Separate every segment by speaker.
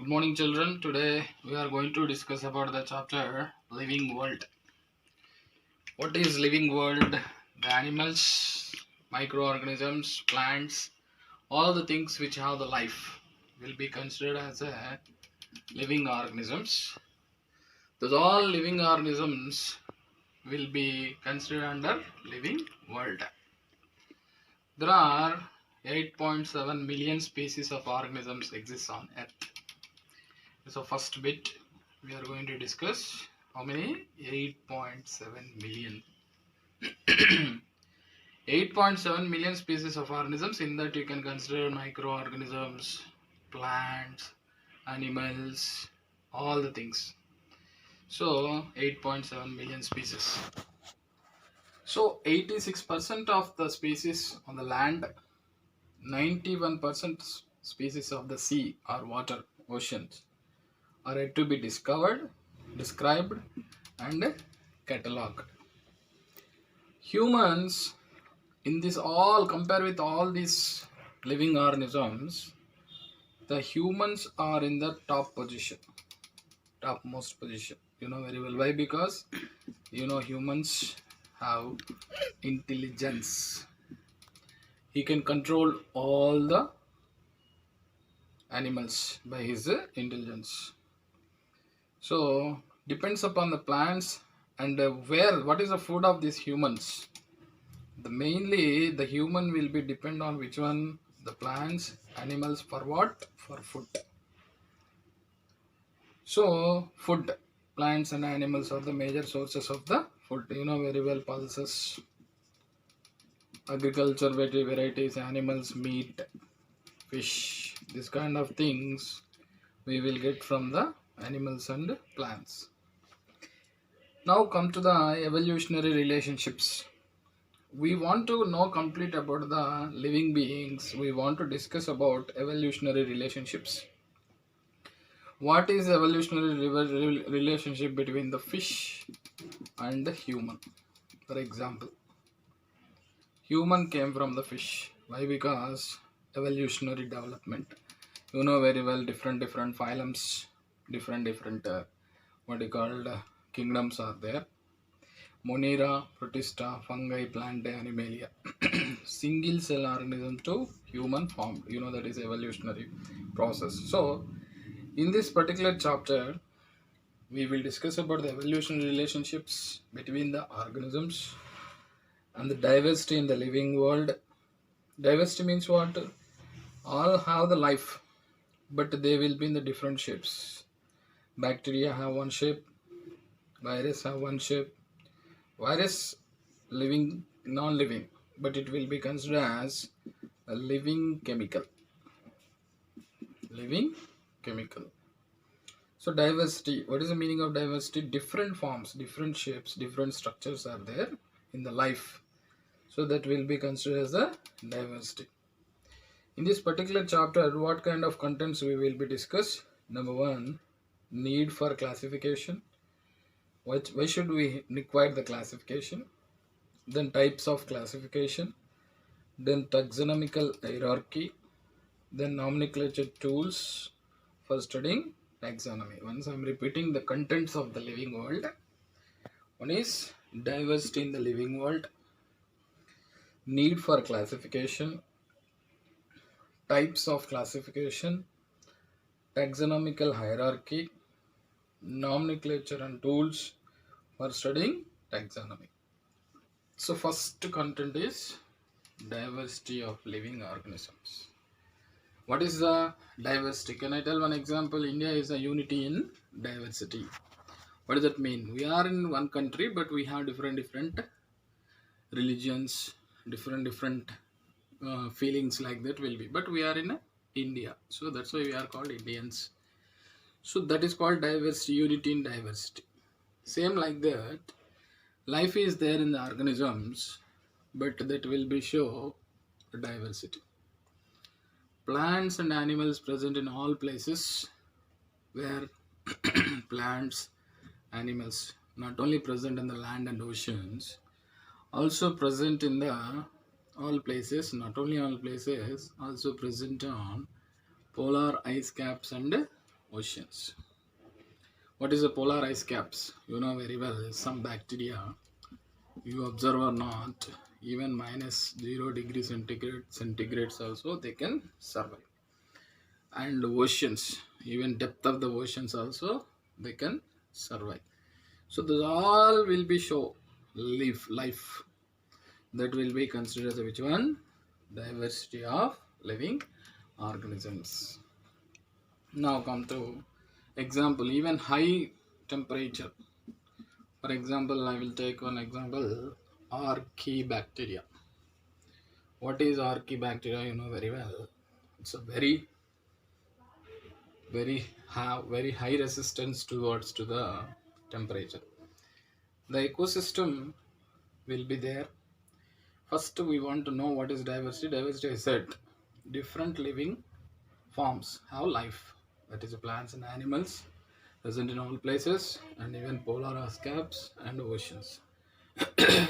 Speaker 1: Good morning, children. Today we are going to discuss about the chapter Living World. What is living world? The animals, microorganisms, plants, all the things which have the life will be considered as a living organisms. Those all living organisms will be considered under living world. There are 8.7 million species of organisms exist on Earth. So first bit we are going to discuss how many 8.7 million. 8.7 million species of organisms. In that you can consider microorganisms, plants, animals, all the things. So 8.7 million species. So 86% of the species on the land, 91% species of the sea or water, oceans, are yet to be discovered, described, and catalogued. Humans, in this all, compare with all these living organisms, the humans are in the top position, topmost position. You know very well why? Because humans have intelligence. He can control all the animals by his intelligence. So depends upon the plants and what is the food of these humans. Mainly the human will be depend on which one, the plants, animals, for what? For food. So food, plants and animals are the major sources of the food. You know very well, pulses, agriculture varieties, animals, meat, fish, this kind of things we will get from the animals and plants. Now come to the evolutionary relationships. We want to know complete about the living beings. We want to discuss about evolutionary relationships. What is evolutionary relationship between the fish and the human? For example, human came from the fish. Why? Because evolutionary development. You know very well, different phylums, different what you called kingdoms are there. Monera, Protista, fungi, plantae, animalia. Single cell organism to human formed. You know that is evolutionary process. So in this particular chapter, we will discuss about the evolutionary relationships between the organisms and the diversity in the living world. Diversity means what? All have the life, but they will be in the different shapes. Bacteria have one shape, virus have one shape. Virus living, non-living, but it will be considered as a living chemical. Living chemical. So diversity, what is the meaning of diversity? Different forms, different shapes, different structures are there in the life. So that will be considered as a diversity. In this particular chapter, what kind of contents we will be discuss? Number one, need for classification. Why should we require the classification? Then types of classification, then taxonomical hierarchy, then nomenclature tools for studying taxonomy. Once I'm repeating the contents of the living world. One is diversity in the living world, need for classification, types of classification, taxonomical hierarchy, nomenclature and tools for studying taxonomy. So first content is diversity of living organisms. What is the diversity? Can I tell one example? India is a unity in diversity. What does that mean? We are in one country, but we have different religions, different feelings like that will be. But we are in India, so that's why we are called Indians. So that is called diversity, unity in diversity. Same like that, life is there in the organisms, but that will be show diversity. Plants and animals present in all places where plants, animals not only present in the land and oceans, also present in the all places, also present on polar ice caps and oceans. What is the polar ice caps? You know very well. Some bacteria, you observe or not, even minus 0 degree centigrades also they can survive. And oceans, even depth of the oceans also they can survive. So those all will be show life that will be considered as which one? Diversity of living organisms. Now come to example, even high temperature. For example, I will take one example, Archaebacteria. What is Archaebacteria? You know very well. It's a very high resistance towards to the temperature. The ecosystem will be there. First, we want to know what is diversity. Diversity, I said, different living forms have life. That is, plants and animals present in all places, and even polar ice caps and oceans.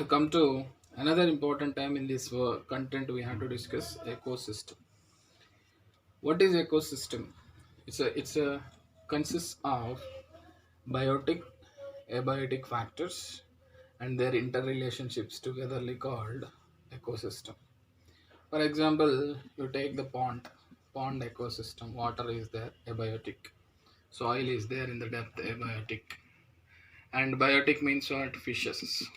Speaker 1: Come to another important term in this content we have to discuss: ecosystem. What is ecosystem? It's a consists of biotic, abiotic factors and their interrelationships togetherly called ecosystem. For example, you take the pond ecosystem. Water is there, abiotic. Soil is there in the depth, abiotic. And biotic means what? Fishes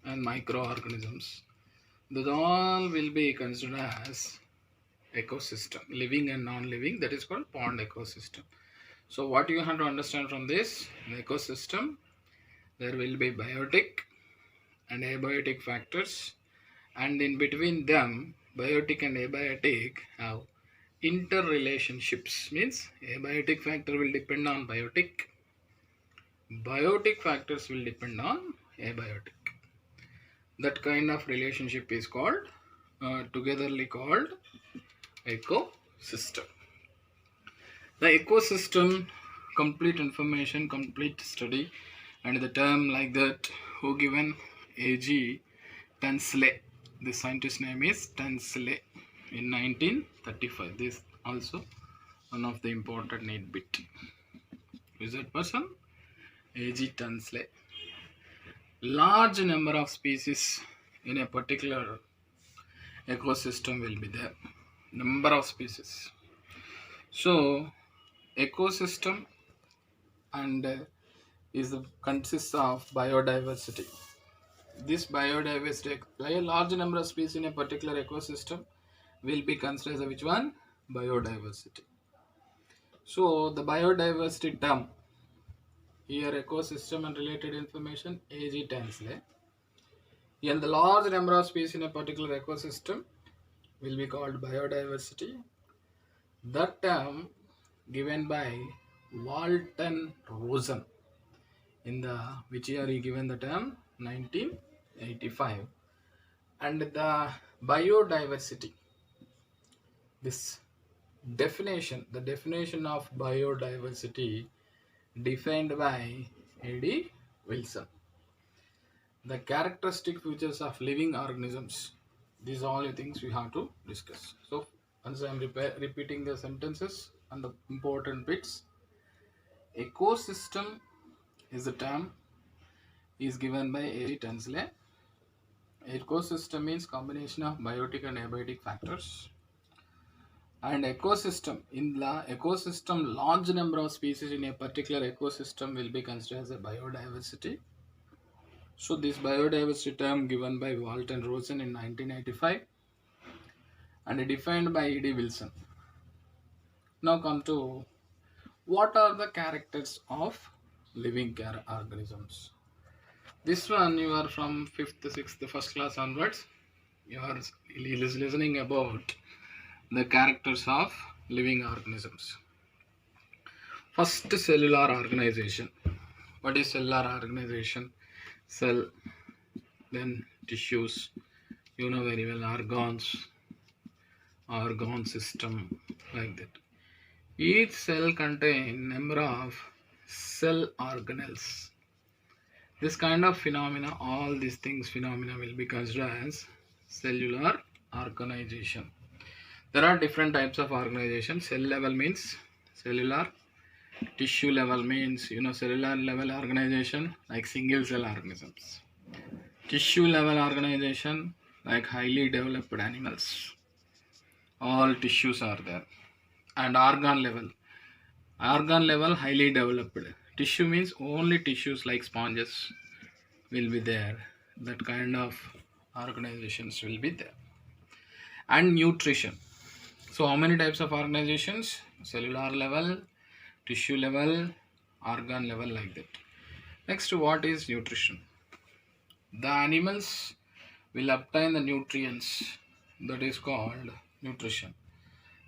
Speaker 1: and microorganisms. Those all will be considered as ecosystem, living and non-living. That is called pond ecosystem. So what you have to understand from this, in ecosystem, there will be biotic and abiotic factors, and in between them, biotic and abiotic have interrelationships. Means abiotic factor will depend on biotic, biotic factors will depend on abiotic. That kind of relationship is called togetherly called ecosystem. The ecosystem, complete information, complete study, and the term like that who given? A.G. Tunsley. The scientist name is Tunsley in 1935. This also one of the important need bit. Who is that person? A.G. Tunsley. Large number of species in a particular ecosystem will be there. Number of species. So ecosystem and consists of biodiversity. This biodiversity, a large number of species in a particular ecosystem will be considered as which one? Biodiversity. So the biodiversity term here, ecosystem and related information, A.G. Tunsley. And the large number of species in a particular ecosystem will be called biodiversity. That term given by Walton Rosen in the which year he given the term? 1985. And the biodiversity, this definition, the definition of biodiversity defined by A.D. Wilson. The characteristic features of living organisms. These are all the things we have to discuss. So once I am repeating the sentences and the important bits. Ecosystem is a term is given by A.G. Tunsley. Ecosystem means combination of biotic and abiotic factors. And ecosystem, in the ecosystem, large number of species in a particular ecosystem will be considered as a biodiversity. So this biodiversity term given by Walton Rosen in 1985 and defined by E.D. Wilson. Now come to what are the characters of living organisms. This one you are from 5th, 6th, first class onwards. You are listening about the characters of living organisms. First, cellular organization. What is cellular organization? Cell, then tissues, you know very well, organs, organ system, like that. Each cell contains number of cell organelles. This kind of phenomena, all these things phenomena will be considered as cellular organization. There are different types of organization. Cell level means cellular, Tissue level means cellular level organization like single cell organisms. Tissue level organization like highly developed animals. All tissues are there. And organ level highly developed. Tissue means only tissues like sponges will be there. That kind of organizations will be there. And nutrition. So how many types of organizations? Cellular level, tissue level, organ level, like that. Next, what is nutrition? The animals will obtain the nutrients, that is called nutrition.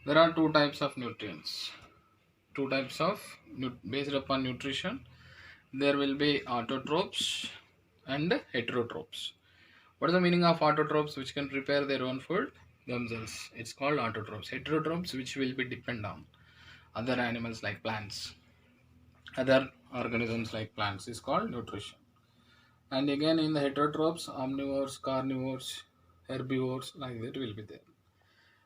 Speaker 1: There are two types of nutrients. Two types of based upon nutrition. There will be autotrophs and heterotrophs. What is the meaning of autotrophs? Which can prepare their own food themselves. It's called autotrophs. Heterotrophs, which will be depend on other animals like plants, other organisms like plants, is called nutrition. And again in the heterotrophs, omnivores, carnivores, herbivores, like that will be there.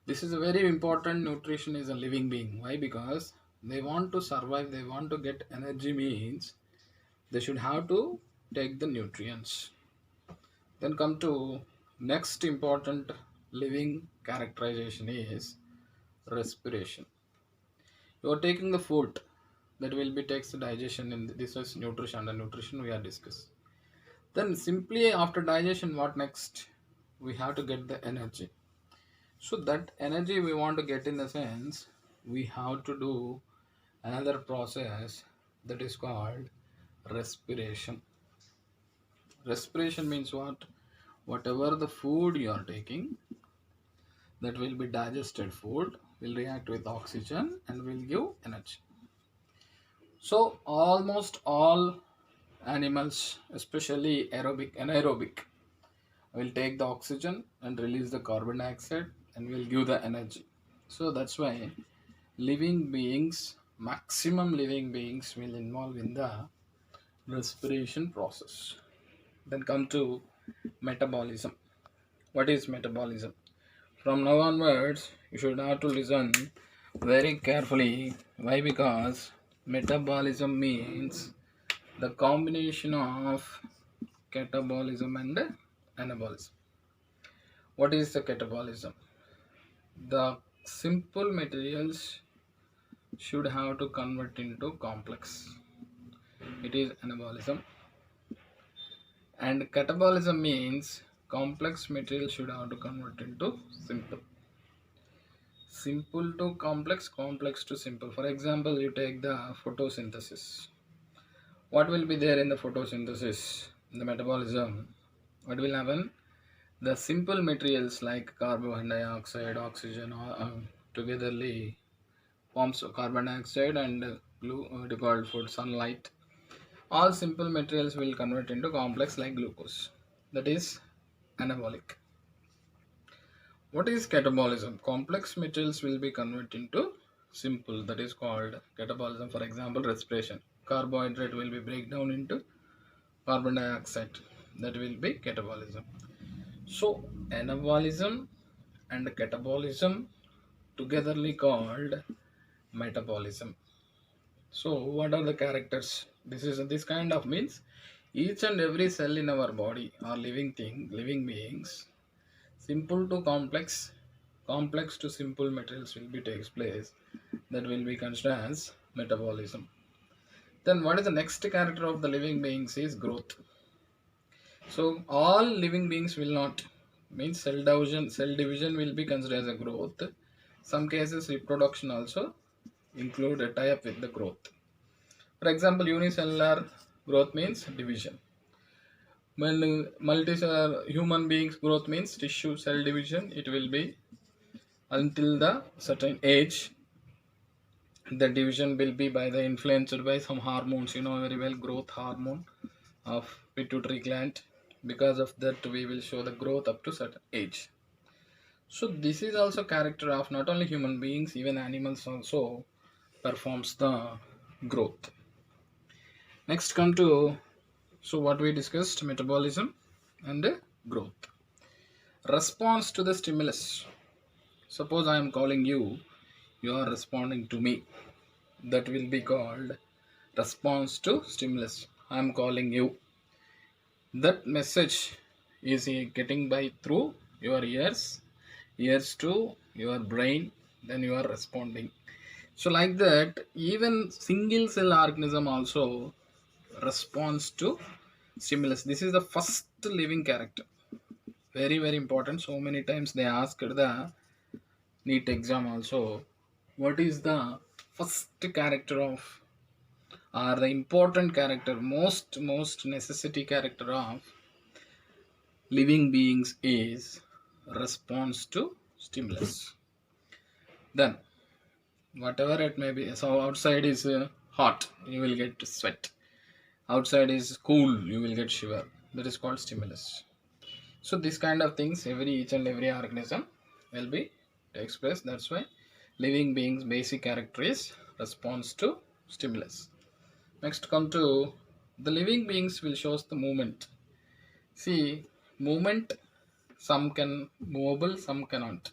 Speaker 1: This is a very important. Nutrition is a living being. Why? Because they want to survive, they want to get energy, means they should have to take the nutrients. Then come to next important living characterization is respiration. You are taking the food that will be takes the digestion, in this is nutrition. The nutrition we are discussing. Then simply after digestion, what next? We have to get the energy. So that energy we want to get, in the sense we have to do another process that is called respiration. Respiration means what? Whatever the food you are taking, that will be digested food, will react with oxygen and will give energy. So almost all animals, especially aerobic, anaerobic, will take the oxygen and release the carbon dioxide and will give the energy. So that's why living beings, maximum living beings, will involve in the respiration process. Then come to metabolism. What is metabolism? From now onwards, you should have to listen very carefully. Why? Because metabolism means the combination of catabolism and anabolism. What is the catabolism? The simple materials should have to convert into complex. It is anabolism. And catabolism means complex material should have to convert into simple. Simple to complex, complex to simple. For example, you take the photosynthesis. What will be there in the photosynthesis? In the metabolism, what will happen? The simple materials like carbon dioxide, oxygen, togetherly forms carbon dioxide and blue, what you call food, sunlight. All simple materials will convert into complex like glucose. That is anabolic. What is catabolism? Complex materials will be converted into simple. That is called catabolism. For example, respiration. Carbohydrate will be break down into carbon dioxide. That will be catabolism. So anabolism and catabolism togetherly called metabolism. So what are the characters? This kind of means each and every cell in our body are living beings. Simple to complex, complex to simple materials will be takes place. That will be considered as metabolism. Then what is the next character of the living beings is growth. So all living beings will not, means cell division will be considered as a growth. Some cases reproduction also include a tie up with the growth. For example, unicellular growth means division. When multicellular human beings growth means tissue cell division, it will be until the certain age. The division will be by the influenced by some hormones, very well, growth hormone of pituitary gland. Because of that, we will show the growth up to certain age. So this is also character of not only human beings, even animals also performs the growth. Next come to, so what we discussed, metabolism and growth. Response to the stimulus. Suppose I am calling you, you are responding to me. that will be called response to stimulus. I am calling you. That message is getting by through your ears to your brain, then you are responding. So like that, even single cell organism also responds to stimulus. This is the first living character. Very, very important. So many times they asked the NEET exam also, what is the first character of, or the important character, most necessity character of living beings is response to stimulus. Then whatever it may be, so outside is hot, you will get sweat. Outside is cool, you will get shiver. That is called stimulus. So this kind of things, each and every organism will be takes place. That's why living beings basic character is response to stimulus. Next come to the living beings will shows the movement. See, movement, some can movable, some cannot.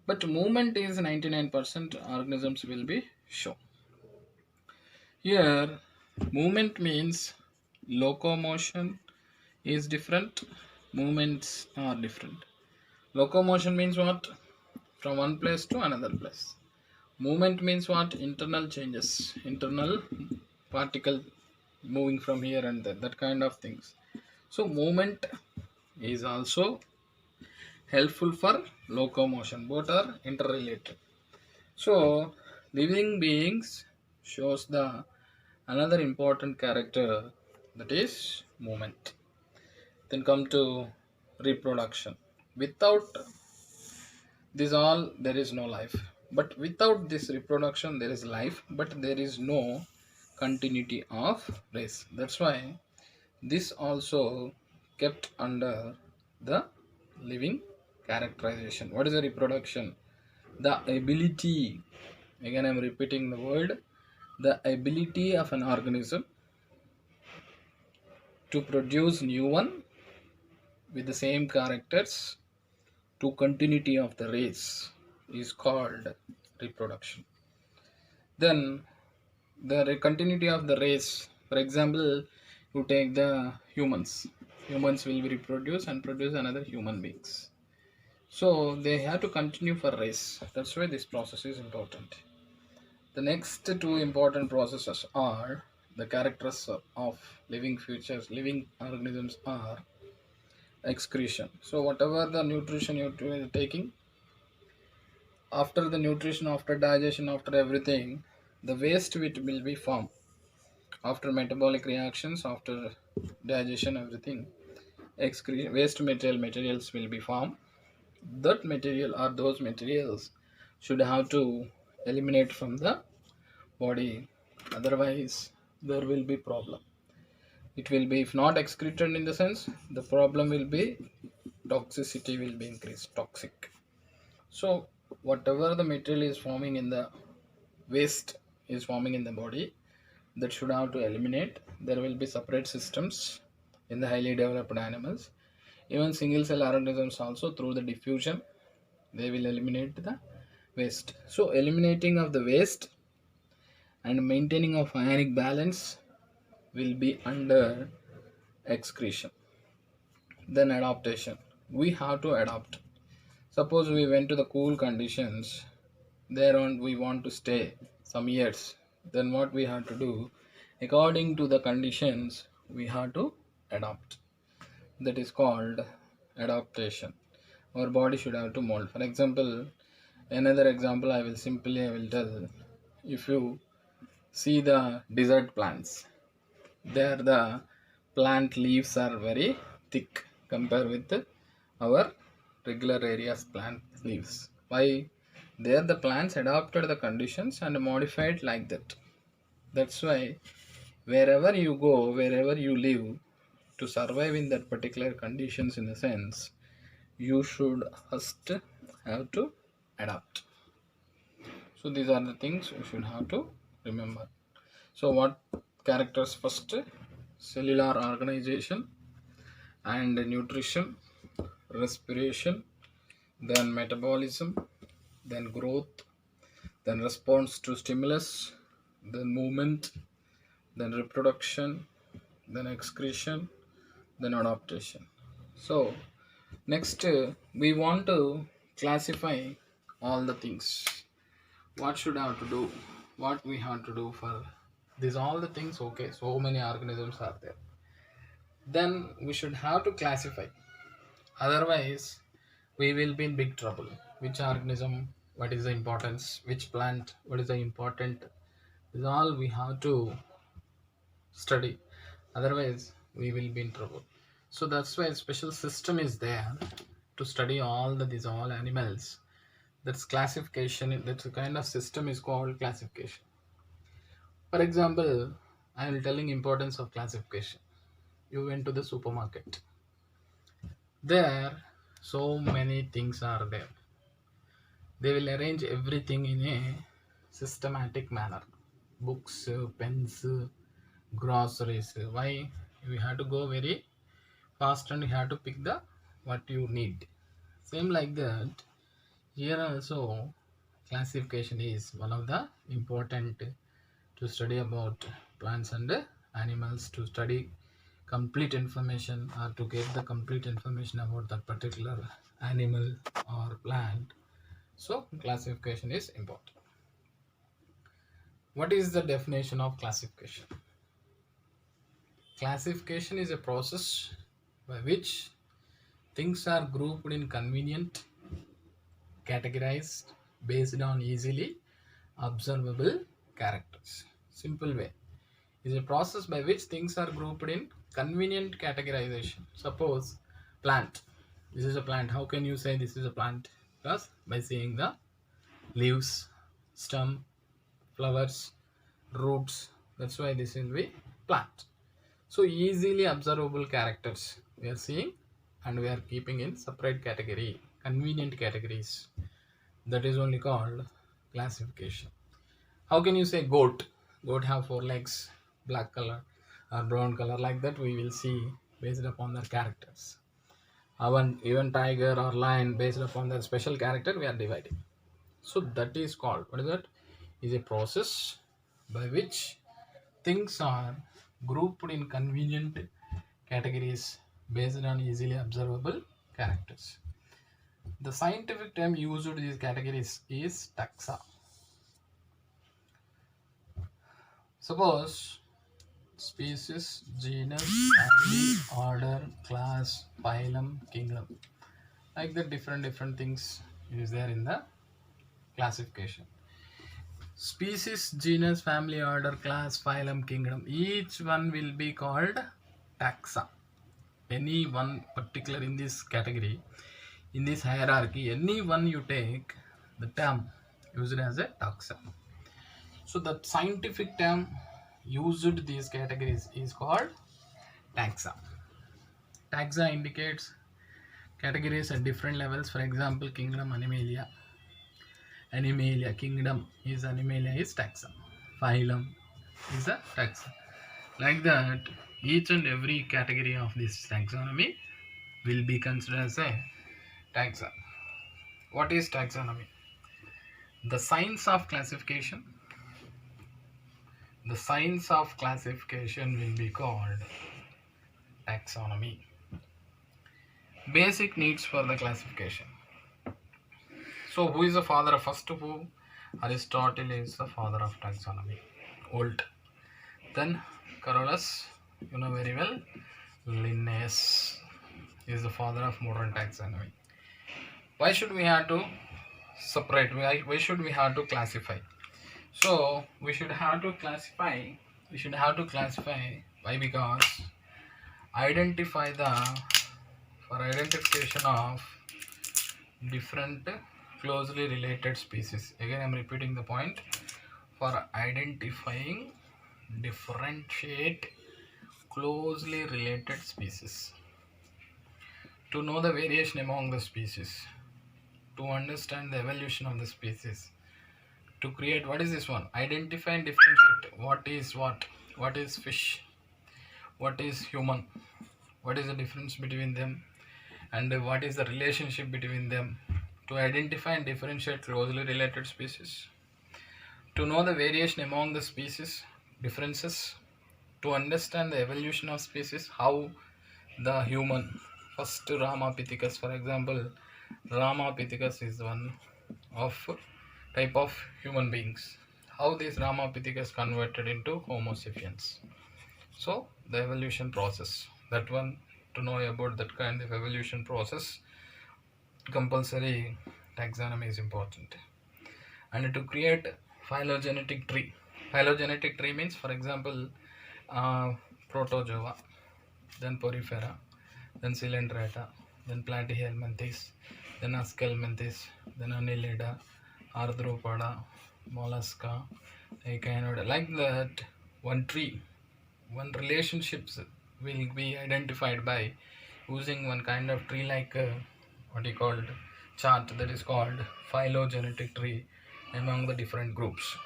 Speaker 1: But movement is 99% organisms will be show. Here, movement means locomotion is different, movements are different. Locomotion means what? From one place to another place. Movement means what? Internal changes, internal particle moving from here and there, that kind of things. So movement is also helpful for locomotion. Both are interrelated. So living beings shows the another important character, that is movement. Then come to reproduction. Without this all there is no life. But without this reproduction there is life, but there is no continuity of race. That's why this also kept under the living characterization. What is the reproduction? The ability, again I am repeating the word, the ability of an organism to produce new one with the same characters to continuity of the race is called reproduction. Then the continuity of the race, for example, you take the humans will be reproduce and produce another human beings, so they have to continue for race. That's why this process is important. The next two important processes are the characters of living organisms are excretion. So whatever the nutrition you're taking, after the nutrition, after digestion, after everything, the waste which will be formed after metabolic reactions, after digestion, everything, waste materials will be formed. That material or those materials should have to eliminate from the body, otherwise there will be problem. It will be, if not excreted in the sense, the problem will be toxicity will be increased, toxic. So whatever the material is forming in the waste is forming in the body, that should have to eliminate. There will be separate systems in the highly developed animals. Even single cell organisms also, through the diffusion, they will eliminate the waste. So eliminating of the waste and maintaining of ionic balance will be under excretion. Then adaptation, we have to adapt. Suppose we went to the cool conditions, there on we want to stay some years, then what we have to do, according to the conditions we have to adapt. That is called adaptation. Our body should have to mold. For example, another example I will tell. If you see the desert plants, there the plant leaves are very thick compared with our regular areas plant leaves. Why? There the plants adapted the conditions and modified like that. That's why wherever you go, wherever you live, to survive in that particular conditions, in a sense, you should first have to adapt. So these are the things you should have to remember. So what characters? First, cellular organization and nutrition, respiration, then metabolism, then growth, then response to stimulus, then movement, then reproduction, then excretion, then adaptation. So next we want to classify all the things. What should I have to do? What we have to do for these all the things? Okay, so many organisms are there. Then we should have to classify. Otherwise, we will be in big trouble. Which organism? What is the importance? Which plant? What is the important? This is all we have to study. Otherwise, we will be in trouble. So that's why a special system is there to study all these all animals. That's classification. That's a kind of system is called classification. For example, I am telling importance of classification. You went to the supermarket. There, so many things are there. They will arrange everything in a systematic manner. Books, pens, groceries. Why? We have to go very fast and you have to pick the what you need. Same like that. Here also, classification is one of the important to study about plants and animals, to study complete information or to get the complete information about that particular animal or plant. So classification is important. What is the definition of classification? Classification is a process by which things are grouped in convenient, categorized based on easily observable characters. Simple way is a process by which things are grouped in convenient categorization. Suppose plant. This is a plant. How can you say this is a plant? Because by seeing the leaves, stem, flowers, roots. That's why this will be plant. So easily observable characters we are seeing and we are keeping in separate category, convenient categories. That is only called classification. How can you say goat? Goat have 4 legs, black color or brown color, like that we will see based upon their characters. Even tiger or lion, based upon their special character, we are dividing. So that is called, what is that? Is a process by which things are grouped in convenient categories based on easily observable characters. The scientific term used in these categories is taxa. Suppose species, genus, family, order, class, phylum, kingdom. Like that different things is there in the classification. Species, genus, family, order, class, phylum, kingdom. Each one will be called taxa. Any one particular in this category, in this hierarchy, any one you take, the term used as a taxa. So the scientific term used these categories is called taxa. Taxa indicates categories at different levels. For example, kingdom, Animalia. Animalia, kingdom is Animalia is taxa. Phylum is a taxa. Like that, each and every category of this taxonomy will be considered as a taxa. What is taxonomy? The science of classification. The science of classification will be called taxonomy. Basic needs for the classification. So who is the father of first who? Aristotle is the father of taxonomy. Old. Then Carolus, you know very well. Linnaeus is the father of modern taxonomy. Why should we have to separate? Why should we have to classify? So we should have to classify. Why? Because for identification of different closely related species. Again, I am repeating the point. For identifying differentiate closely related species. To know the variation among the species. To understand the evolution of the species. To create, what is this one? Identify and differentiate. What is what? What is fish? What is human? What is the difference between them? And what is the relationship between them? To identify and differentiate closely related species. To know the variation among the species, differences, to understand the evolution of species, how the human, first Ramapithecus, for example, Ramapithecus is one of type of human beings. How this Ramapithecus converted into Homo sapiens. So the evolution process, that one, to know about that kind of evolution process, compulsory taxonomy is important. And to create phylogenetic tree. Phylogenetic tree means, for example, Protozoa, then Porifera, then Coelenterata, then Platyhelminthes, then Aschelminthes, then Annelida, Arthropoda, Mollusca, Echinoderm. Like that, one tree, one relationships will be identified by using one kind of tree like what you called chart, that is called phylogenetic tree among the different groups.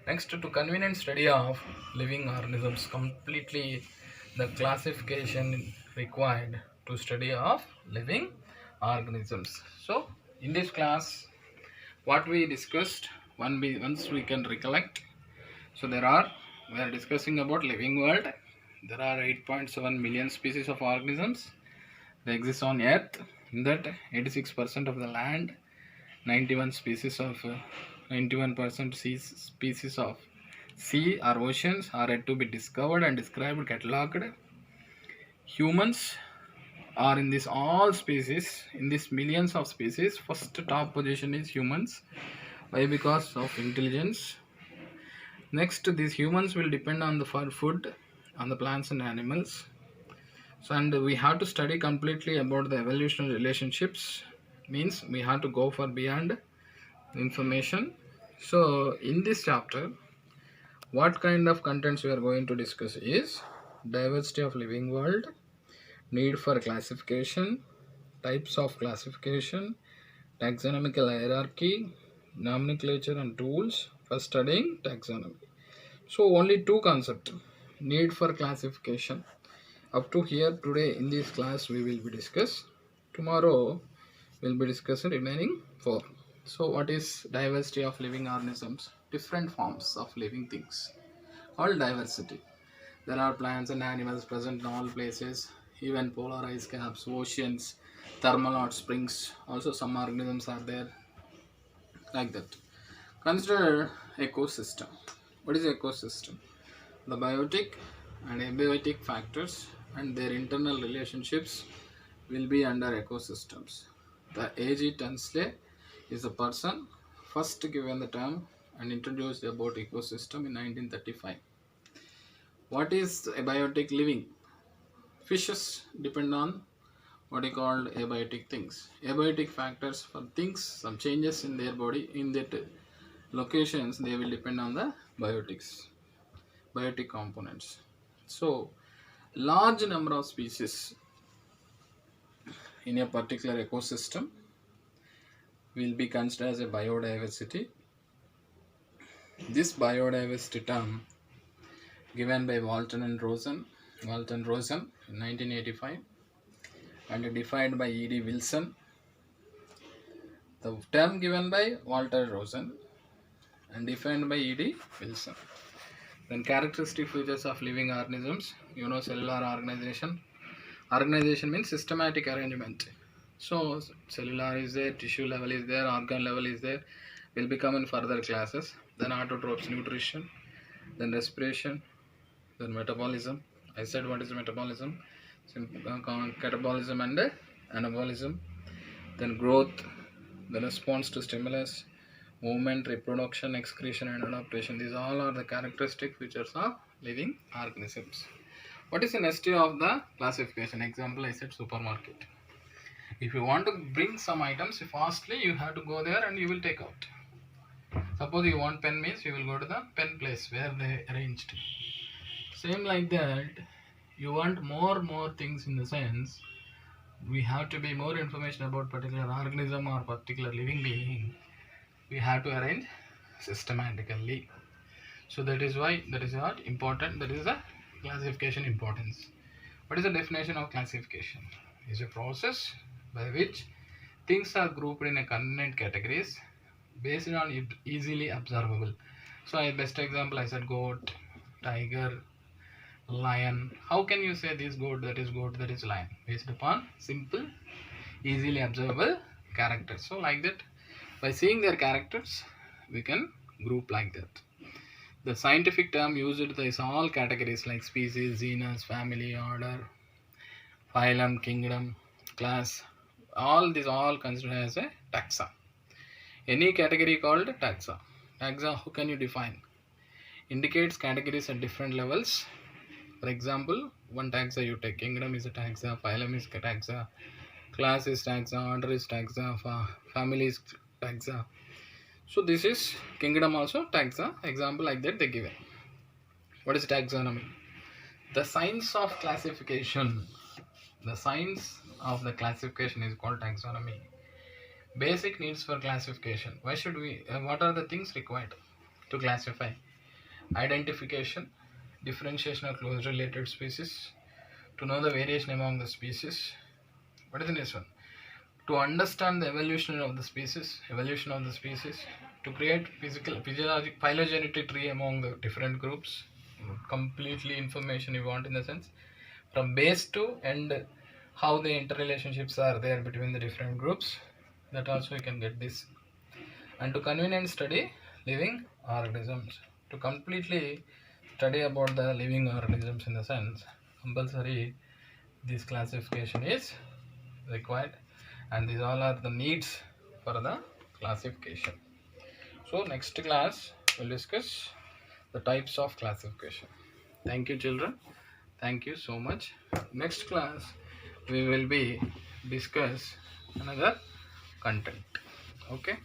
Speaker 1: Next, to convenient study of living organisms, completely the classification required to study of living organisms. So in this class, what we discussed, once we can recollect. So we are discussing about living world. There are 8.7 million species of organisms that exist on earth. In that, 86% of the land, 91 species of 91% species of sea or oceans are yet to be discovered and described, catalogued. Humans are in this all species, in this millions of species. First top position is humans. Why? Because of intelligence. Next, these humans will depend on the for food on the plants and animals. So, and we have to study completely about the evolutionary relationships. Means we have to go for beyond information. So in this chapter, what kind of contents we are going to discuss is diversity of living world, need for classification, types of classification, taxonomical hierarchy, nomenclature and tools for studying taxonomy. So only two concepts, need for classification. Up to here today in this class we will be discuss. Tomorrow we'll be discussing remaining four. So what is diversity of living organisms? Different forms of living things. All diversity. There are plants and animals present in all places, even polar ice caps, oceans, thermal hot springs. Also some organisms are there, like that. Consider ecosystem. What is ecosystem? The biotic and abiotic factors and their internal relationships will be under ecosystems. The A.G. Tunsley is a person first given the term and introduced about ecosystem in 1935. What is abiotic living? Fishes depend on what is called abiotic things. Abiotic factors for things, some changes in their body, in their locations, they will depend on the biotic components. So, large number of species in a particular ecosystem will be considered as a biodiversity. This biodiversity term given by Walton Rosen in 1985 and defined by E.D. Wilson. The term given by Walter Rosen and defined by E.D. Wilson. Then characteristic features of living organisms, cellular organization. Organization means systematic arrangement. So cellular is there, tissue level is there, organ level is there, will become in further classes. Then autotrophs, nutrition, then respiration, then metabolism. I said what is metabolism? Catabolism and anabolism. Then growth, the response to stimulus, movement, reproduction, excretion and adaptation. These all are the characteristic features of living organisms. What is the next of the classification? Example, I said supermarket. If you want to bring some items fastly, you have to go there and you will take out. Suppose you want pen means you will go to the pen place where they arranged. Same like that, you want more things in the sense, we have to be more information about particular organism or particular living being. We have to arrange systematically. So that is why, that is what important, that is the classification importance. What is the definition of classification? It is a process by which things are grouped in a convenient categories based on easily observable. So a best example I said goat, tiger, lion. How can you say this goat, that is lion? Based upon simple, easily observable characters. So like that, by seeing their characters, we can group like that. The scientific term used is all categories like species, genus, family, order, phylum, kingdom, class. All these all considered as a taxa. Any category called taxa. Taxa, how can you define? Indicates categories at different levels. For example, one taxa you take, kingdom is a taxa, phylum is a taxa, class is taxa, order is taxa, family is taxa. So this is kingdom also taxa. Example like that they given. What is taxonomy? The science of classification. The science of the classification is called taxonomy. Basic needs for classification. Why should we? What are the things required to classify? Identification, differentiation of close related species, to know the variation among the species. What is the next one? To understand the evolution of the species, to create physiologic, phylogenetic tree among the different groups, completely information you want in the sense, from base to end, how the interrelationships are there between the different groups, that also you can get this. And to convenient study living organisms, to completely study about the living organisms in the sense, compulsory this classification is required, and these all are the needs for the classification. So next class we'll discuss the types of classification. Thank you children, thank you so much. Next class we will be discuss another content. Okay.